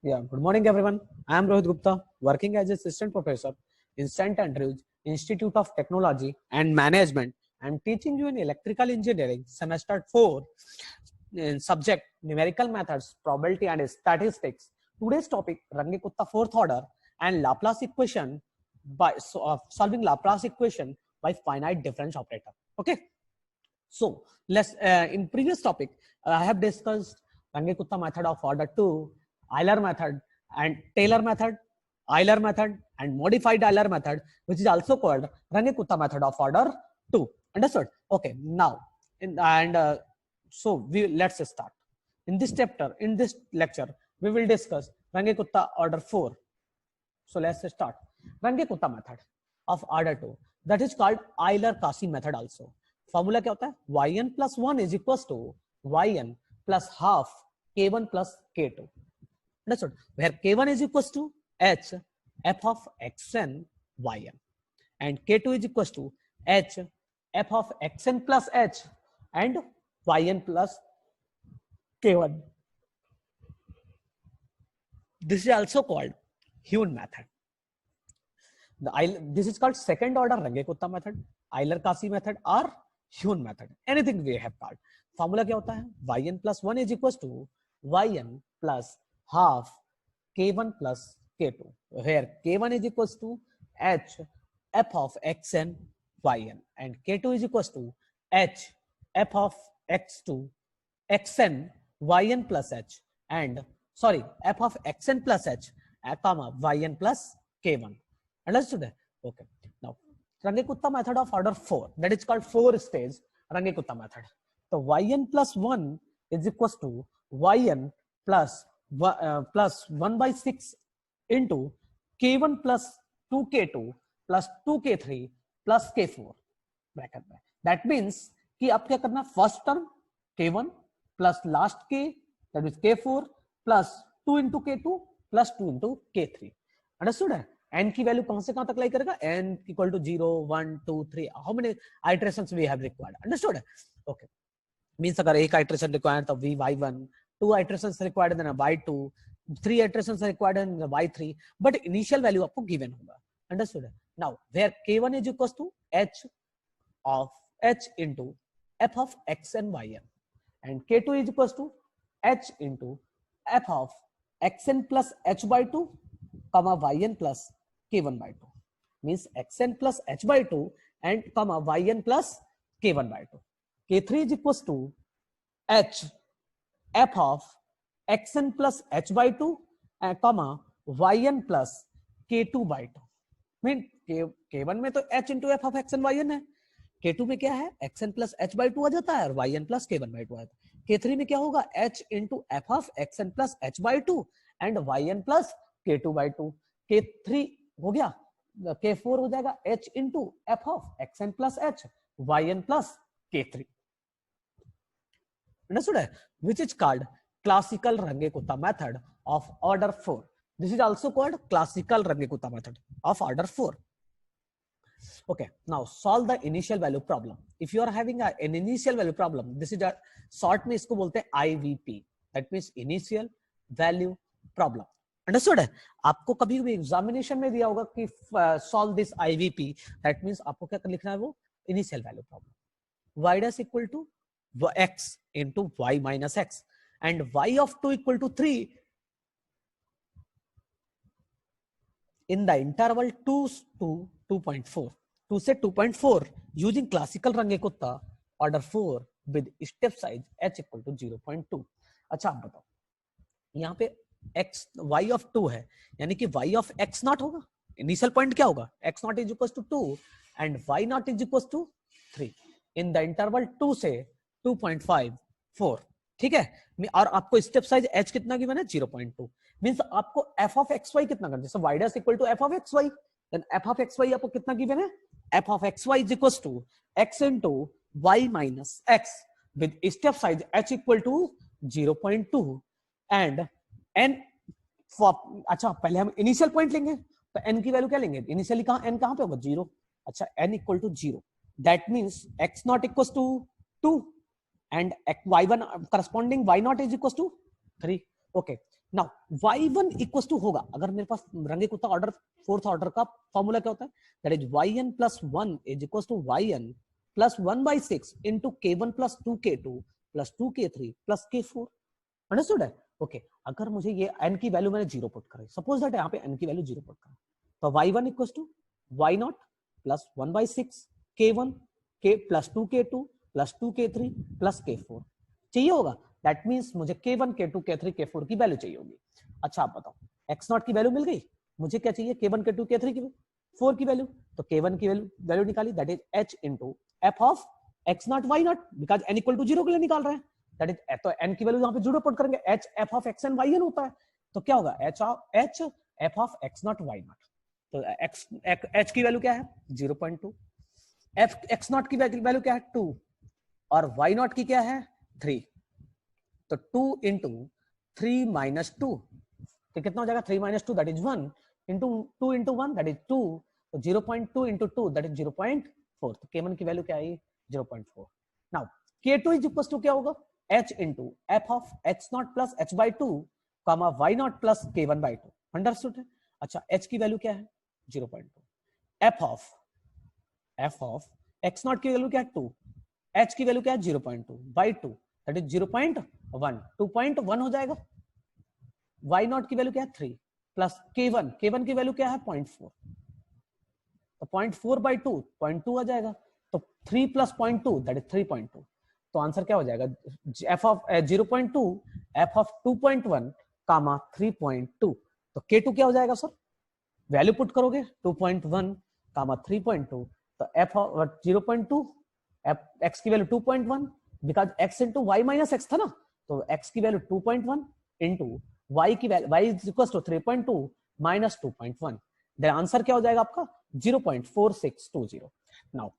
Yeah, good morning, everyone. I am Rohit Gupta, working as assistant professor in St. Andrews Institute of Technology and Management. I am teaching you in electrical engineering, semester 4, in subject numerical methods, probability and statistics. Today's topic, Runge-Kutta fourth order and Laplace equation by solving Laplace equation by finite difference operator. Okay. So let's in previous topic I have discussed Runge-Kutta method of order 2, Euler method and Taylor method, Euler method and modified Euler method, which is also called Runge-Kutta method of order 2. Understood? Okay. Now so let's start. In this chapter, in this lecture, we will discuss Runge-Kutta order 4. So let's start. Runge-Kutta method of order 2, that is called Euler-Cauchy method also. Formula क्या होता है yn plus 1 is equals to yn plus half k1 plus k2. Understood? Where k1 is equals to h f of xn yn and k2 is equals to h f of xn plus h and yn plus k1. This is also called Hewn method. This is called second order Runge-Kutta method, Euler-Cauchy method or Hewn method, anything we have called. Formula क्या होता है yn plus 1 is equals to yn plus half k1 plus k2, where k1 is equals to h f of xn yn and k2 is equals to h f of x2 xn yn plus h and f of xn plus h comma yn plus k1. Understood? Okay. Now Runge-Kutta method of order 4, that is called 4-stage Runge-Kutta method. So yn plus 1 is equals to yn plus 1 by 6 into k1 plus 2k2 plus 2k3 plus k4 bracket में. That means कि आप क्या करना, first term k1 plus last k, that is k4 plus 2 into k2 plus 2 into k3. Understood है? n की value कहां से कहां तक लाई करेगा, n equal to 0 1 2 3, how many iterations we have required. Understood? Okay, means अगर एक iteration required तो y1, 2 iterations required then y2, 3 iterations required then y3, but initial value आपको given होगा. Understood? Now where k1 is equals to h of h into f of x and yn and k2 is equals to h into f of xn plus h by 2 comma yn plus k1 by 2, means xn plus h by 2 and comma yn plus k1 by 2. k3 is equals to h f of xn plus h by 2 and comma yn plus k2 by 2. Mean k1 में तो h into f of xn yn है, k2 में क्या है xn plus h by 2 आ जाता है और yn plus k1 by 2 आ जाता है. k3 में क्या होगा h into f of xn plus h by 2 and yn plus k2 by 2. k3 हो गया, k4 हो जाएगा h into f of xn plus h yn plus k3. Understood? Which is called classical Runge-Kutta method of order 4. This is also called classical Runge-Kutta method of order 4. Okay, now solve the initial value problem. If you are having an initial value problem, this is a short में इसको बोलते हैं IVP, that means initial value problem. Understood है? आपको कभी भी examination में दिया होगा कि solve this IVP, that means आपको क्या लिखना है, वो initial value problem. Y dash equal to x into y minus x and y of 2 equal to 3 in the interval 2 to 2.4, 2 से 2.4 using classical Runge-Kutta order 4 with step size h equal to 0.2. अच्छा आप बताओ, यहाँ पे x y of 2 है, यानी कि y of x naught होगा, इनिशियल पॉइंट क्या होगा, x naught is equals to 2 and y naught is equals to 3 in the interval 2 से 2.54. ठीक है, और आपको स्टेप साइज h कितना गिवन है 0.2, मींस आपको f of xy कितना करना है, जैसे y dash equal to f of xy, then f of xy आपको कितना गिवन है, f of xy is equals to x into y minus x with step size h equal to 0.2 and n for, अच्छा पहले हम initial point लेंगे तो n की value क्या लेंगे, इनिशियली कहां n कहां पे होगा 0, अच्छा n equal to 0, that means x naught equals to 2 and y1 corresponding y naught is equals to 3. Okay now y1 equals to होगा, अगर मेरे पास Runge Kutta order fourth order का फॉर्मूला क्या होता है, that is yn plus 1 is equals to yn plus 1/6 into k1 plus 2k2 plus 2k3 plus k4। Understood है? Okay अगर मुझे ये n की वैल्यू मैंने 0 पुट करी, सपोज दैट यहाँ पे n की वैल्यू 0 पुट करा, तो y1 equals to y0 plus 1/6 k1 k plus 2k2 plus 2k3 plus k4 चाहिए होगा। दैट मींस मुझे k1 k2 k3 k4 की वैल्यू चाहिए होगी। अच्छा आप बताओ, x0 की वैल्यू मिल गई, मुझे क्या चाहिए, k1 k2 k3 की 4 की वैल्यू, तो k1 की वैल्यू निकाली, that is h into f of x0 y0, because n equal to 0 के लिए निकाल रहे हैं, दैट इज तो n की वैल्यू यहां पे 0 पुट करेंगे, h f of x and yn होता है, तो क्या होगा h f of x0 y0, तो h की वैल्यू क्या है 0.2, f x0 की वैल्यू क्या है 2 और y0 की क्या है 3, तो 2 इंटू 3 माइनस 2, तो कितना हो जाएगा 3 minus 2 that is 1 into 2 into 1 that is 2, तो 0.2 इंटू 2 दैट इज 0.4, तो k1 की वैल्यू क्या आई 0.4। Now k2 is equal to क्या होगा h into f of x0 plus h by 2 comma y0 plus k1 by 2, understood है? अच्छा h की वैल्यू क्या है 0.2, f ऑफ x0 की वैल्यू क्या है 2, h की वैल्यू क्या है 0.2 बाई 2 दैट इज 0.1, 2.1 हो जाएगा, y0 की वैल्यू क्या है 3 प्लस k1 की वैल्यू क्या है 0.4, तो 0.4 बाई 2 0.2 आ जाएगा, तो 3 प्लस 0.2 दैट इज 3.2, तो आंसर क्या हो जाएगा f ऑफ 0.2 f ऑफ 2.1 कामा 3.2, तो k2 क्या हो जाएगा सर, वैल्यू पुट करोगे 2.1 कामा 3.2, तो f ऑफ 0.2 x की value 2.1 because x into y minus x था ना, तो x की वैल्यू 2.1 इंटू y की value y is equal to 3.2 minus 2.1, then answer क्या हो जाएगा आपका 0.4620। नाउ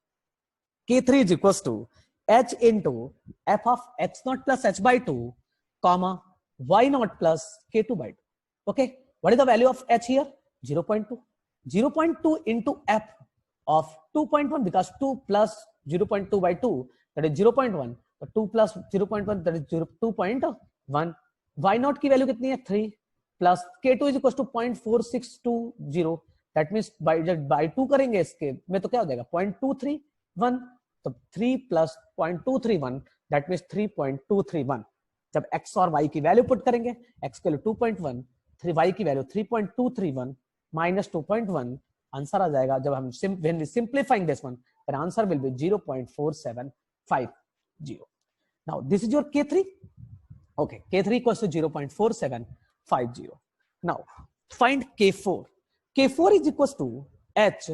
k3 is equal to h into f of x0 plus h by 2 comma y0 plus k2 by 2, okay what is the value of h here 0.2 into f of 2.1 because 2 plus 0.2 by 2 that is 0.1, so 2 plus 0.1 that is 2.1, y0 की value कितनी है 3 plus k2 is equal to 0.4620, that means by 2 करेंगे इसके में तो क्या हो जाएगा 0.231, तो 3 plus 0.231 that means 3.231, जब x और y की वैल्यू पुट करेंगे, x की वैल्यू 2.1, y की वैल्यू 3.231 minus 2.1, आंसर आ जाएगा जब हम when we simplifying this one, then answer will be 0.4750. now this is your k3, okay k3 equals to 0.4750. now find k4 is equals to h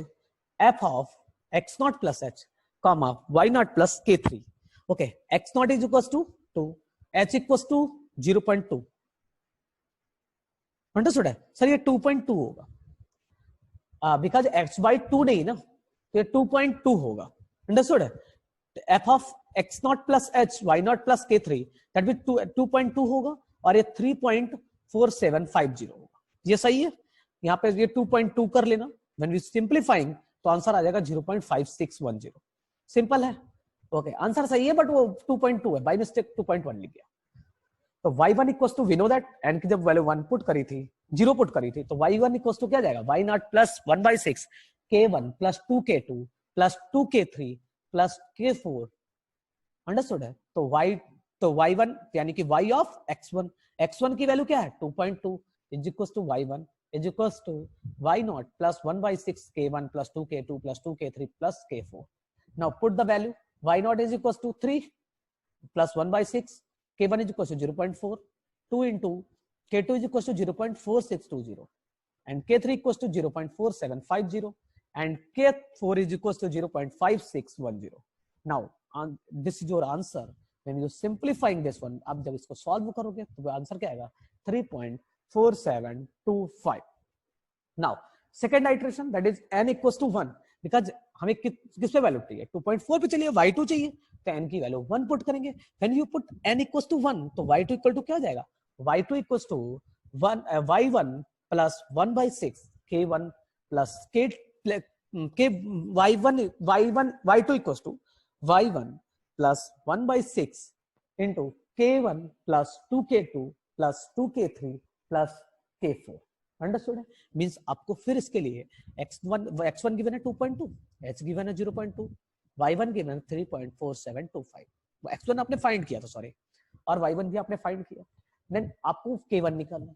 f of x0 plus h comma y0 plus k3, okay x0 is equals to 2, h equals to 0.2, understood है sir, ये 2.2 होगा because x by 2 नहीं ना, तो ये 2.2 होगा, understood है, f of x0 plus h y0 plus k3 that means 2.2 होगा और ये 3.4750 होगा, ये सही है, यहाँ पे ये 2.2 कर लेना, व्हेन वी सिंप्लीफाइंग तो आंसर आ जाएगा 0.5610, सिंपल है, ओके आंसर सही है बट वो 2.2 है, बाय मिस्टेक 2.1 लिख गया, तो y1 equals to we know that n की जब वैल्यू 1 पुट करी थी 0 पुट करी थी, तो y1 इक्वल्स टू क्या जाएगा y0 plus 1/6 k1 plus 2k2 plus 2k3 plus k4, understood है, तो y1 यानी कि y ऑफ x1 की वैल्यू क्या है 2.2 is equals to y1 is equals to y0 plus 1/6 k1 plus 2k2 plus 2k3 plus k4, now put the value y0 is equals to 3 plus 1/6 k1 is equal to 0.4, 2 into k2 is equal to 0.4620 and k3 equals to 0.4750 and k4 is equal to 0.5610. now this is your answer when you simplifying this one, आप जब इसको solve करोगे तो answer क्या आएगा 3.4725. now second iteration that is n equals to 1 because हमें किस पे वैल्यू चाहिए 2.4 पे चलिए y2 चाहिए, तो n की वैल्यू 1 पुट करेंगे, when you put n equals to 1 तो y2 इक्वल टू क्या हो जाएगा y2 equals to y1 plus 1/6 k1 plus k y2 equals to y1 plus 1/6 into k1 plus 2k2 plus 2k3 plus k4। Understood है? Means आपको फिर इसके लिए x1 given है 2.2, h गिवन है 0.2, y1 गिवन है 3.4725। x1 आपने फाइंड किया था, सॉरी, और y1 भी आपने फाइंड किया। देन आपको k1 निकालना है।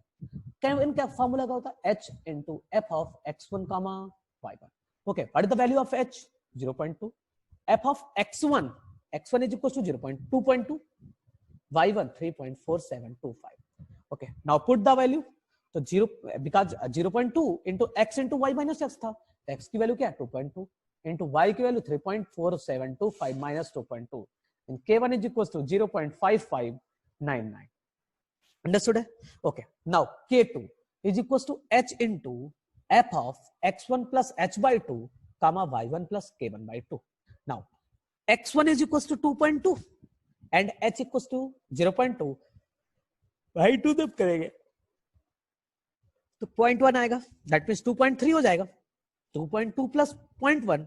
k1 का फार्मूला क्या होता है? h into f of x1 comma y1। Okay, what is the value of h? 0.2। f of x1 is equal to 0.2.2, y1 3.4725। okay, now put the value। तो 0 because 0.2 into x into y minus x था, तो x की value क्या है? 2.2 into y की value 3.4725 minus 2.2, and k1 is equal to 0.5599। understood है? okay, now k2 is equal to h into f of x1 plus h by 2 comma y1 plus k1 by 2। now x1 is equal to 2.2 and h equals to 0.2, y2 जब करेंगे तो 0.1 आएगा, that means 2.3 हो जाएगा। 2.2 plus 0.1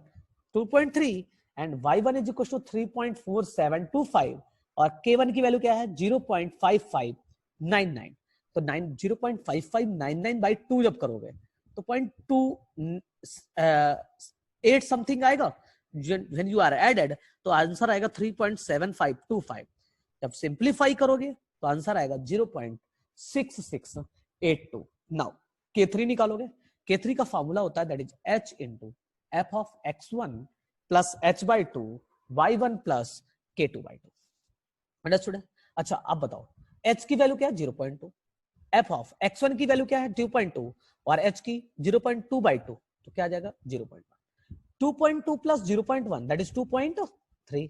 2.3 and y1 is equal to 3.4725 और k1 की value क्या है? 0.5599। तो 0.5599 बाई 2 जब करोगे तो 0.28 समथिंग आएगा। व्हेन यू आर एडेड तो आंसर आएगा 3.7525। जब सिंप्लीफाई करोगे तो आंसर आएगा 0.6682। नाउ k3 निकालोगे। k3 का फॉर्मूला होता है that is h into f of x1 plus h by 2 y1 plus k2 by 2। Understood है? अच्छा, अब बताओ h की वैल्यू क्या है? 0.2, f of x1 की वैल्यू क्या है? 2.2 और h की 0.2 by 2, तो क्या आ जाएगा? 0.1। 2.2 plus 0.1 that is 2.3,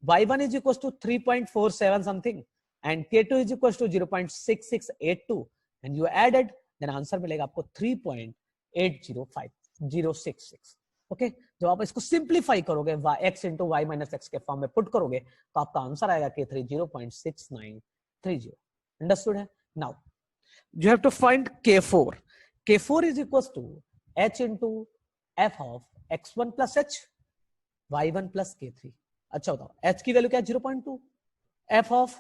y1 is equals to 3.47 something and k2 is equals to 0.6682 and you added, then answer मिलेगा आपको 3.805066। ओके, जब आप इसको सिंप्लीफाई करोगे x into y minus x के फॉर्म में पुट करोगे तो आपका आंसर आएगा k3 0.6930। अंडरस्टूड है? Now you have to find k4। k4 is equals to h into f of x1 plus h y1 plus k3। अच्छा बताओ h की वैल्यू क्या है? 0.2, f of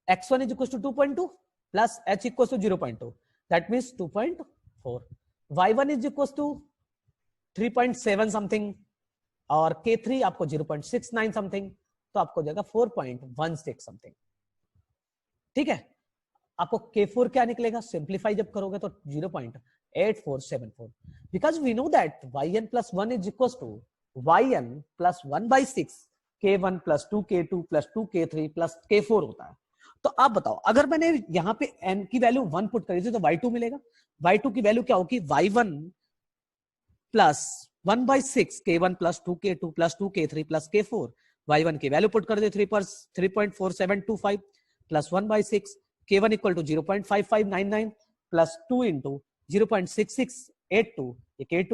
x1 is equals to 2.2 plus h equals to 0.2, that means 2.4, y1 is equals to 3.7 something और k3 आपको 0.69 something, तो आपको जाएगा 4.16 समथिंग। ठीक है, आपको k4 क्या निकलेगा? सिंप्लीफाई जब करोगे तो 0.8474 because we know that yn plus 1 is equals to yn plus 1 by 6 k1 plus 2k2 plus 2k3 plus k4 होता है। तो आप बताओ अगर मैंने यहाँ पे n की वैल्यू 1 पुट करी थी तो y2 मिलेगा। y2 की वैल्यू क्या होगी? y1 plus 1 by 6 k1 plus 2k2 plus 2k3 plus k4। y1 की वैल्यू पुट कर दे 3.4725 plus 1 by 6 k1 equal to 0.5599 plus 2 into 0.6682 k2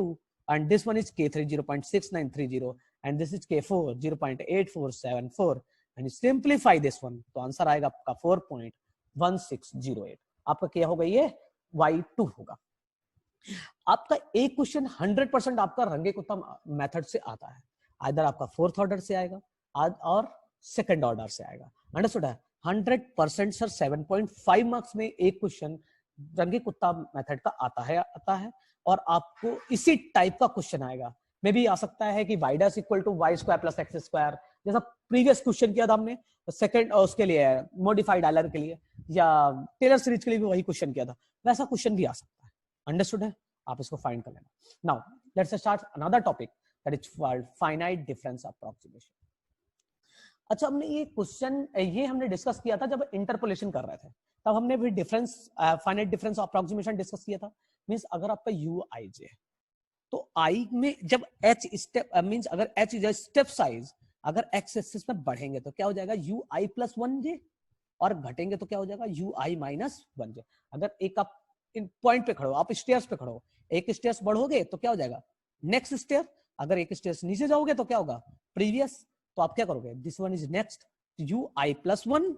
and this one is k3 0.6930 and this is k4 0.8474 and you simplify this one तो answer आएगा आपका 4.1608। आपका क्या होगा? ये y2 होगा। आपका एक क्वेश्चन 100% आपका रंगे कुत्ता मेथड से आता है, आइदर आपका फोर्थ ऑर्डर से आएगा और सेकंड ऑर्डर से आएगा। अंडरस्टूड है? 100% सर 7.5 मार्क्स में एक क्वेश्चन रंगे कुत्ता मेथड का आता है और आपको इसी टाइप का क्वेश्चन आएगा। मे भी आ सकता है कि y dash equal to y square plus x square, जैसा प्रीवियस क्वेश्चन किया था हमने सेकंड उसके लिए मॉडिफाइड आइलर के लिए, या टेलर सीरीज के लिए भी वही क्वेश्चन किया था, वैसा क्वेश्चन भी आ सकता है। अंडरस्टूड है? आप इसको फाइंड कर लेना। Now let's start another topic that is called finite difference approximation. अच्छा, हमने ये क्वेश्चन हमने डिस्कस किया था जब इंटरपोलेशन कर रहे थे, तब हमने भी difference finite difference approximation discuss किया था। मींस अगर आपका u i j तो i में जब h स्टेप मींस अगर h is a step size, अगर x एक्सिस में बढ़ेंगे तो क्या हो जाएगा? u i plus 1j और घटेंगे तो क्या हो जाएगा? u i minus 1j। अगर एक आप इन पॉइंट पे खड़ो, आप स्टेयर्स पे खड़ो, एक स्टेयर्स बढ़ोगे तो क्या हो जाएगा? Next stair. अगर एक स्टेयर्स नीचे जाओगे तो क्या होगा? प्रीवियस। तो आप क्या करोगे? This one is next u i plus 1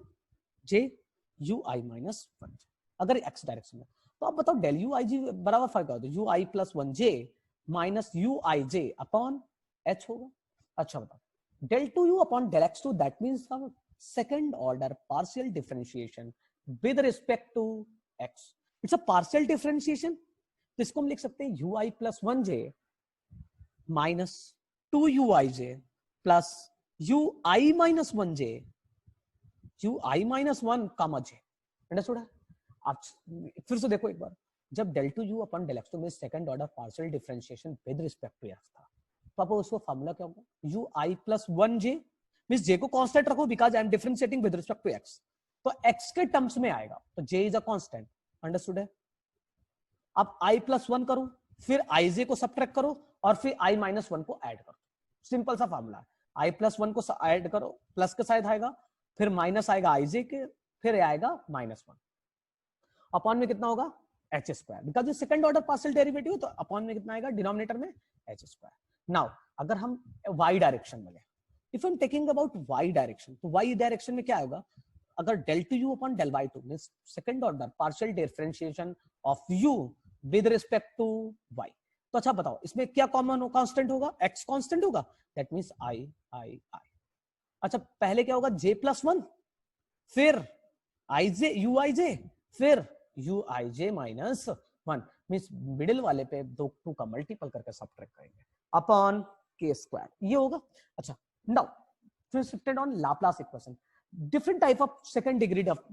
j u i minus 1 j अगर x डायरेक्शन में। तो आप बताओ डेल u i j बराबर फर्क होगा तो u i plus 1 j minus u i j upon h होगा। अच्छा बताओ del 2u upon del x2 that means second order partial differentiation with respect to x, it's a partial differentiation. तो इसको हम लिख सकते हैं u i plus one j minus two u i j plus u i minus one j, u i minus one comma j. Understood है? आप फिर से देखो एक बार, जब डेल टू यू अपन डेल एक्स टू में second order partial differentiation with respect to x था, तो आपको उसको फार्मूला क्या होगा, u i plus one j, means j को कांस्टेंट रखो because I am differentiating with respect to x, तो एक्स के टर्म्स में आएगा, तो j is a constant. Understood है? अब आई प्लस वन करो, फिर आई जे को सब्ट्रैक्ट करो और फिर आई माइनस वन को ऐड करो। सिंपल सा फार्मूला, आई प्लस वन को ऐड करो, प्लस के साथ आएगा, फिर माइनस आएगा आई जे के, फिर आएगा माइनस वन, अपॉन में कितना होगा एच स्क्वायर, बिकॉज ये सेकंड ऑर्डर पार्शियल डेरिवेटिव, तो अपॉन में कितना आएगा डिनोमिनेटर में एच स्क्वायर। नाउ अगर हम वाई डायरेक्शन में लें, if I am taking about y direction, तो वाई डायरेक्शन में क्या होगा, अगर del two u upon del y two means second order partial differentiation of u with respect to y, तो अच्छा बताओ इसमें क्या कॉमन कांस्टेंट होगा, एक्स कांस्टेंट होगा, that means I I I. अच्छा पहले क्या होगा, जे प्लस वन, फिर आई जे यू आई जे, फिर you i j minus one, means middle वाले पे दो टू का मल्टीपल करके सब्ट्रैक्ट करेंगे अपॉन के स्क्वायर, ये होगा। अच्छा नाउ फिर shifted on Laplace equation, different type of second degree of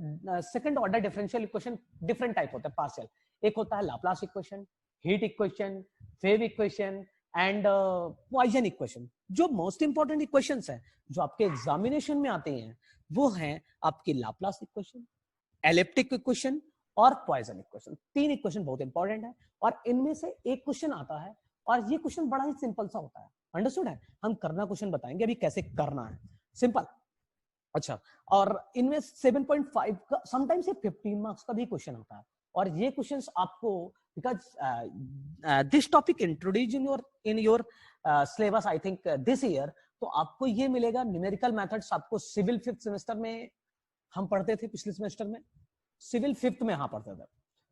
second order differential equation, different type होता है पार्शियल, एक होता है Laplace equation, heat equation, wave equation and Poisson equation. जो मोस्ट इंपॉर्टेंट इक्वेशंस है जो आपके एग्जामिनेशन में आते हैं वो हैं आपकी लाप्लास इक्वेशन, एलिप्टिक इक्वेशन और पॉइसन इक्वेशन। तीन इक्वेशन बहुत इंपॉर्टेंट है और इनमें से एक क्वेश्चन आता है और ये क्वेश्चन बड़ा ही सिंपल सा होता है। अंडरस्टूड है? हम करना क्वेश्चन बताएंगे अभी कैसे करना है, सिंपल। अच्छा, और इनमें 7.5 का समटाइम्स ये 15 मार्क्स का भी क्वेश्चन आता है और ये क्वेश्चंस आपको because this topic introduce in your syllabus I think this year, तो आपको ये मिलेगा न्यूमेरिकल मेथड्स। आपको सिविल फिफ्थ सेमेस्टर में हम पढ़ते थे, पिछले सेमेस्टर में सिविल फिफ्थ में, हाँ पढ़ते थे,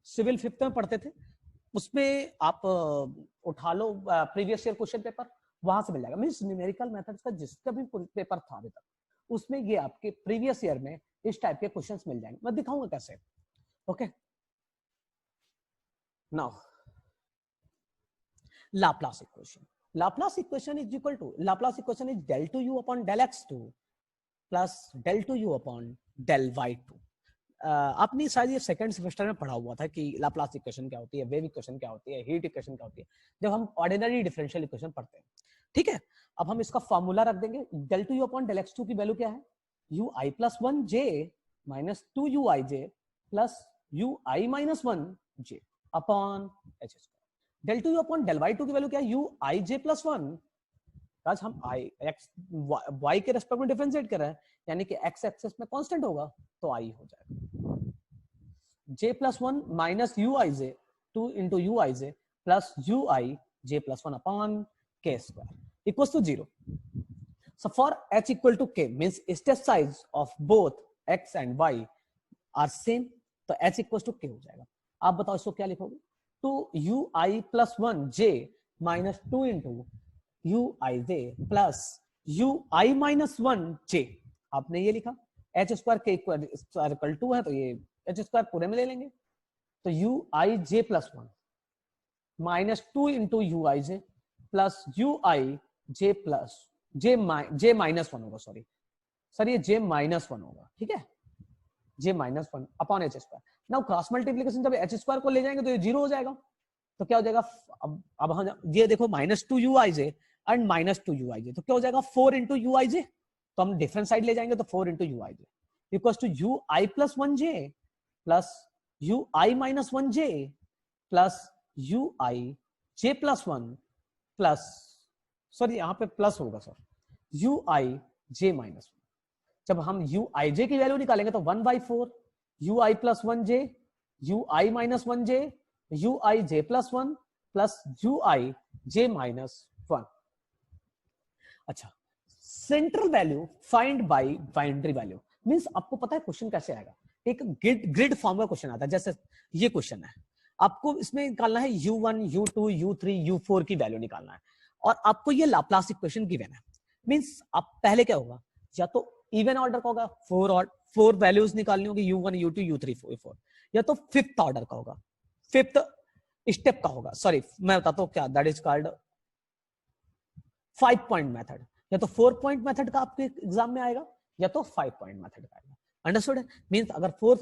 सिविल फिफ्थ में पढ़ते थे, उसमें आप उठा लो प्रीवियस ईयर क्वेश्चन पेपर, वहां से मिल जाएगा। मींस न्यूमेरिकल मेथड्स का जिसका भी पेपर था अभी तक उसमें ये आपके प्रीवियस ईयर में इस टाइप के क्वेश्चंस मिल जाएंगे। मैं दिखाऊंगा कैसे। Okay now Laplace equation, Laplace equation is equal to, Laplace equation is del two u upon del x two plus del two u upon del y two. आपने शायद ये सेकंड सेमेस्टर में पढ़ा हुआ था कि लाप्लास इक्वेशन क्या होती है, वेव इक्वेशन क्या होती है, हीट इक्वेशन क्या होती है, जब हम ऑर्डिनरी डिफरेंशियल इक्वेशन पढ़ते हैं। ठीक है, अब हम इसका फॉर्मूला रख देंगे। Del two u upon del x two की वैल्यू क्या है, u i plus one j minus two u i j plus u i minus one j upon h square. Del two u upon del y two की value क्या है, u i j plus one, आज हम i x y के respect में differentiate कर रहे हैं, यानी कि एक्स एक्सेस में कांस्टेंट होगा तो आई हो जाएगा j plus one minus u i j, two into u i j plus u i j plus one upon k square equals to 0। So for h equal to k means step size of both x and y are same, तो h equals to k हो जाएगा। आप बताओ इसको क्या लिखोगे, तो u i plus 1 j minus 2 into u i j plus u i minus 1 j, आपने ये लिखा। h square k equal to है तो ये h स्क्वायर पूरे में ले लेंगे, तो u i j plus 1 minus 2 into u i j plus u i j plus j minus one होगा, सॉरी सर ये जे माइनस वन होगा, ठीक है, j minus one upon h square. Now cross multiplication जब h square को ले जाएंगे तो ये 0 हो जाएगा, तो क्या हो जाएगा, अब हम ये देखो minus two u i j and minus two u i j, तो क्या हो जाएगा 4 इंटू यू आई जे, तो हम डिफरेंट साइड ले जाएंगे तो 4 into u i j equals to u i plus one j plus u i minus one j plus u i j plus one plus, sir यहाँ पे plus होगा sir, u i j minus one. जब हम you i जे की value निकालेंगे तो 1/4 u i plus one j, u i minus one j, u i j plus one plus u i j minus one. अच्छा, central value find by boundary value, means आपको पता है question कैसे आएगा, एक ग्रिड फॉर्म का question आता है, जैसे ये क्वेश्चन है, आपको इसमें निकालना है u1 u2 u3 u4 की वैल्यू निकालना है और आपको ये लाप्लास इक्वेशन गिवन है। मींस आप पहले क्या होगा, या तो इवन ऑर्डर का होगा 4 वैल्यूज निकालनी होगी, U1 U2 U3 U4, या तो फिफ्थ ऑर्डर का होगा, फिफ्थ स्टेप का होगा, सॉरी मैं बताता हूँ क्या, that is called 5 point method, या तो 4 पॉइंट मेथड का आपके एग्जाम में आएगा या तो 5 पॉइंट मेथड का आएगा। अंडरस्टूड है? मींस अगर फोर्थ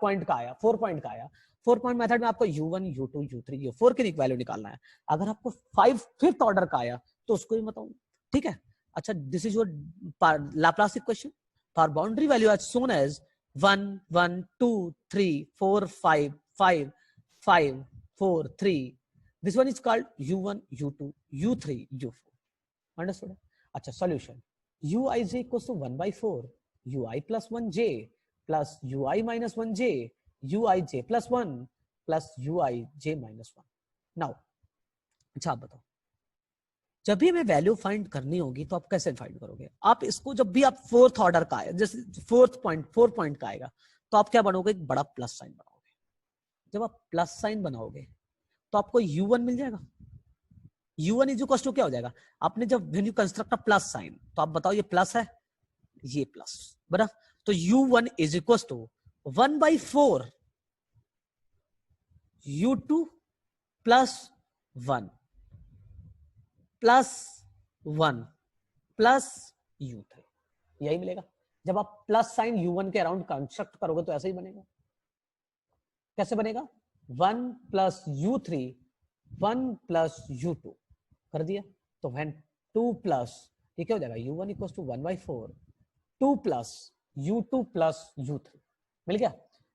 पॉइंट का आया, 4 पॉइंट का आया, 4 पॉइंट मेथड में आपको U1 U2 U3 U4 की वैल्यू निकालना है। अगर आपको 5 फिफ्थ ऑर्डर का आया तो उसको ही बताऊं, ठीक है? अच्छा, this is your Laplace equation for boundary value as soon as 1 1 2 3 4 5 5 5 4 3, this one is called U1 U2 U3 U4, understood? अच्छा, solution ui j equals to 1 by 4 ui plus 1j plus ui minus 1j ui j plus 1 plus ui j minus 1। now अच्छा आप बताओ, जब भी हमें value find करनी होगी तो आप कैसे फाइंड करोगे? आप इसको जब भी आप फोर्थ ऑर्डर का आया, जैसे 4 पॉइंट का आएगा तो आप क्या बनाओगे? एक बड़ा प्लस साइन बनाओगे। जब आप प्लस साइन बनाओगे तो आपको U1 मिल जाएगा। U1 इज इक्वल टू क्या हो जाएगा? आपने जब when you construct a plus sign, तो आप बताओ ये प्लस है, ये प्लस, बराबर? तो U1 is equal to 1 by 4 U2 plus 1 plus 1 plus U3, यही मिलेगा। जब आप प्लस साइन U1 के अराउंड कंस्ट्रक्ट करोगे तो ऐसे ही बनेगा। कैसे बनेगा? 1 प्लस U3 1 प्लस U2 कर दिया, तो व्हेन 2 प्लस, ये क्या हो जाएगा? U1 equal to 1 by 4 2 plus U2 plus U3, मिल गया।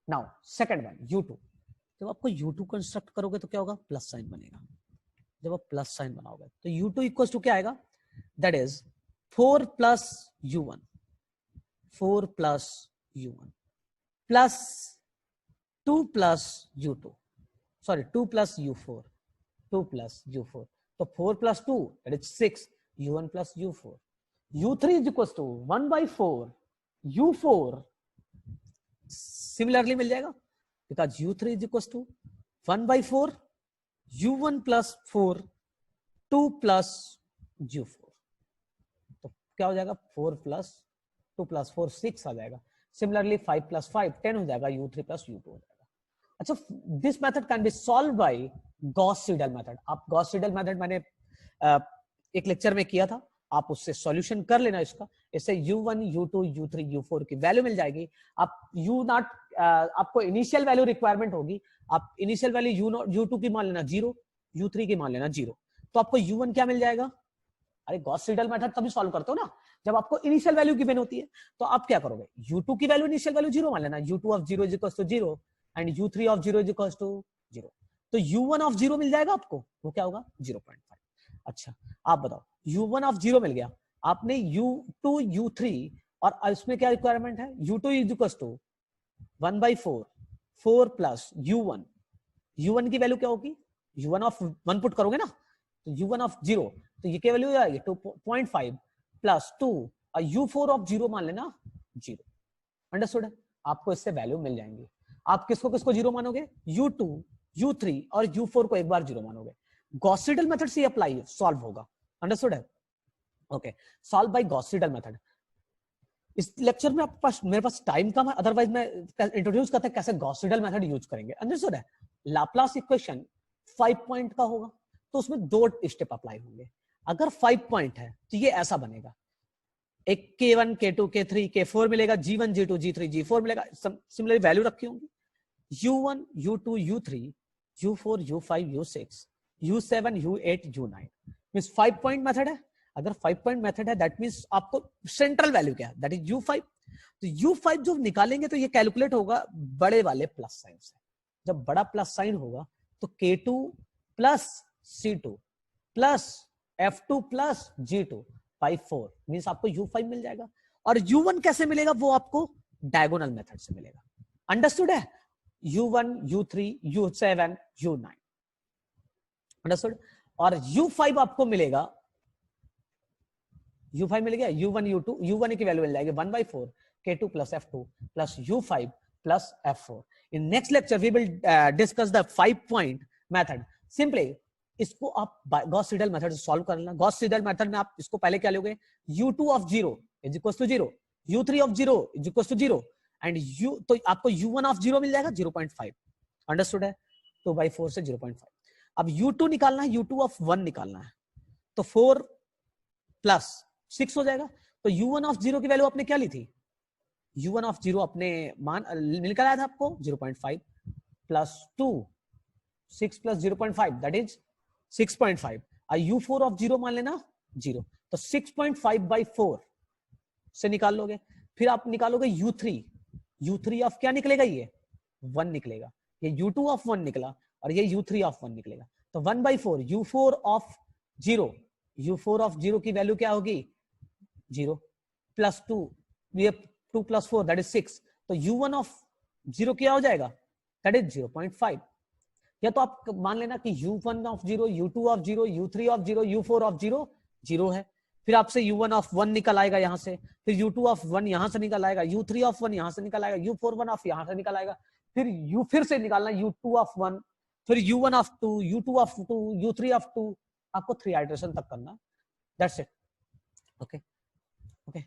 नाउ सेकंड वन U2, जब आपको U2 कंस्ट्रक्ट करोगे तो क्या होगा? प्लस साइन बनेगा। जब आप प्लस साइन बनाओगे तो U2 इक्वल टू क्या आएगा? That is 4 plus U1 4 plus U1 plus 2 plus U2, sorry 2 plus U4 2 plus U4, तो 4 plus 2 that is 6 U1 plus U4। U3 is equals to 1 by 4 U4, similarly मिल जाएगा, because U3 is equals to 1 by 4 U1 plus 4 2 plus U4, तो क्या हो जाएगा? 4 plus 2 plus 4 6 आ जाएगा। Similarly 5 plus 5 10 हो जाएगा, U3 प्लस U2 हो जाएगा। अच्छा, this method can be solve by Gauss Seidel method. आप गॉस सीडल मेथड मैंने एक लेक्चर में किया था, आप उससे सॉल्यूशन कर लेना इसका। इससे U1 U2 U3 U4 की वैल्यू मिल जाएगी। आप U0 आपको इनिशियल वैल्यू रिक्वायरमेंट होगी, आप इनिशियल वैल्यू U2 की मान लेना 0, U3 की मान लेना 0, तो आपको U1 क्या मिल जाएगा? अरे गॉस सीडल मेथड तभी सॉल्व करते हो ना जब आपको इनिशियल वैल्यू गिवन होती है। तो आप क्या करोगे? U2 की वैल्यू इनिशियल वैल्यू 0 मान लेना, U2 of 0 is equal to 0 and U3 of 0 is equal to 0, तो U1 ऑफ 0 मिल जाएगा आपको, वो क्या होगा? 0.5। अच्छा आप बताओ, U1 ऑफ 0 मिल गया, आपने U2 U3 और इसमें क्या रिक्वायरमेंट है? U2 is equal to 1 by 4 4 plus U1, U1 की वैल्यू क्या होगी? U1 ऑफ 1 पुट करोगे ना, तो U1 ऑफ 0, तो ये क्या वैल्यू हो जाएगी? 2.5 प्लस 2 और U4 ऑफ 0 मान लेना 0। अंडरस्टूड है? आपको इससे वैल्यू मिल जाएंगी। आप किसको किसको 0 मानोगे? U2 U3 और U4 को एक बार 0 मानोगे। गॉस सीडल मेथड से अप्लाई सॉल्व होगा। अंडरस्टूड है? Okay, solve by Gauss Seidel method. इस लेक्चर में आपके पास मेरे पास टाइम कम है, अदरवाइज मैं इंट्रोड्यूस करते हैं कैसे गॉस सीडल मेथड यूज करेंगे। अंडरस्टूड है? लाप्लास इक्वेशन 5 पॉइंट का होगा तो उसमें 2 स्टेप अप्लाई होंगे। अगर 5 पॉइंट है तो ये ऐसा बनेगा, एक K1 K2 K3 K4 मिलेगा, G1 G2 G3 G4 मिलेगा, सिमिलर वैल्यू रखी होंगी। U1 U2 U3 U4 U5 U6 U7 U8 U9 means 5 point method है। अगर 5 पॉइंट मेथड है दैट मींस आपको सेंट्रल वैल्यू क्या है? That is U5। तो U5 जो निकालेंगे तो ये कैलकुलेट होगा बड़े वाले प्लस साइन से। जब बड़ा प्लस साइन होगा तो K2 plus C2 plus F2 plus G2 5 4 means आपको U5 मिल जाएगा। और U1 कैसे मिलेगा? वो आपको डायगोनल मेथड से मिलेगा। अंडरस्टूड है? U1 U3 U7 U9 understood. और U5 आपको मिलेगा, U5 मिल गया, U1 U2 U1 की वैल्यू मिल जाएगी 1 by 4 K2 plus F2 plus U5 plus F4। In next lecture we will discuss the 5 point method। Simply इसको आप गॉस सीडल मेथड से solve कर लेना। गॉस सीडल मेथड में आप इसको पहले क्या लोगे? U2 of 0 is equals to 0 u3 of 0 is equal to 0 and u, तो आपको u1 ऑफ 0 मिल जाएगा 0.5, अंडरस्टूड है, 2/4 से 0.5। अब u2 निकालना है, u2 ऑफ 1 निकालना है, तो 4 प्लस 6 हो जाएगा। तो u1 ऑफ 0 की वैल्यू आपने क्या ली थी, u1 ऑफ 0 अपने मान निकाला था आपको 0.5 plus 2, 6 plus 0.5 that is 6.5। u4 of 0 मान लेना 0, तो 6.5/4 से निकाल लोगे। फिर आप निकालोगे u3 ऑफ क्या निकलेगा, ये 1 निकलेगा, ये u2 ऑफ 1 निकला और ये u3 ऑफ 1 निकलेगा। तो 1/4 u4 ऑफ 0 की वैल्यू क्या होगी 0 प्लस 2, ये 2 प्लस 4 दैट इज 6, तो u1 ऑफ 0 क्या हो जाएगा दैट इज 0.5। या तो आप मान लेना कि u1 of 0, u2 of 0, u3 of 0, u4 of 0 0 है। फिर आपसे u1 ऑफ 1 निकल आएगा यहां से, फिर u2 ऑफ 1 यहां से निकल आएगा, u3 ऑफ 1 यहां से निकल आएगा, u4 1 ऑफ यहां से निकल आएगा, फिर से निकालना u2 ऑफ 1, फिर u1 of 2, u2 of 2, u3 of 2, आपको 3 आइटरेशन तक करना, दैट्स इट। Okay okay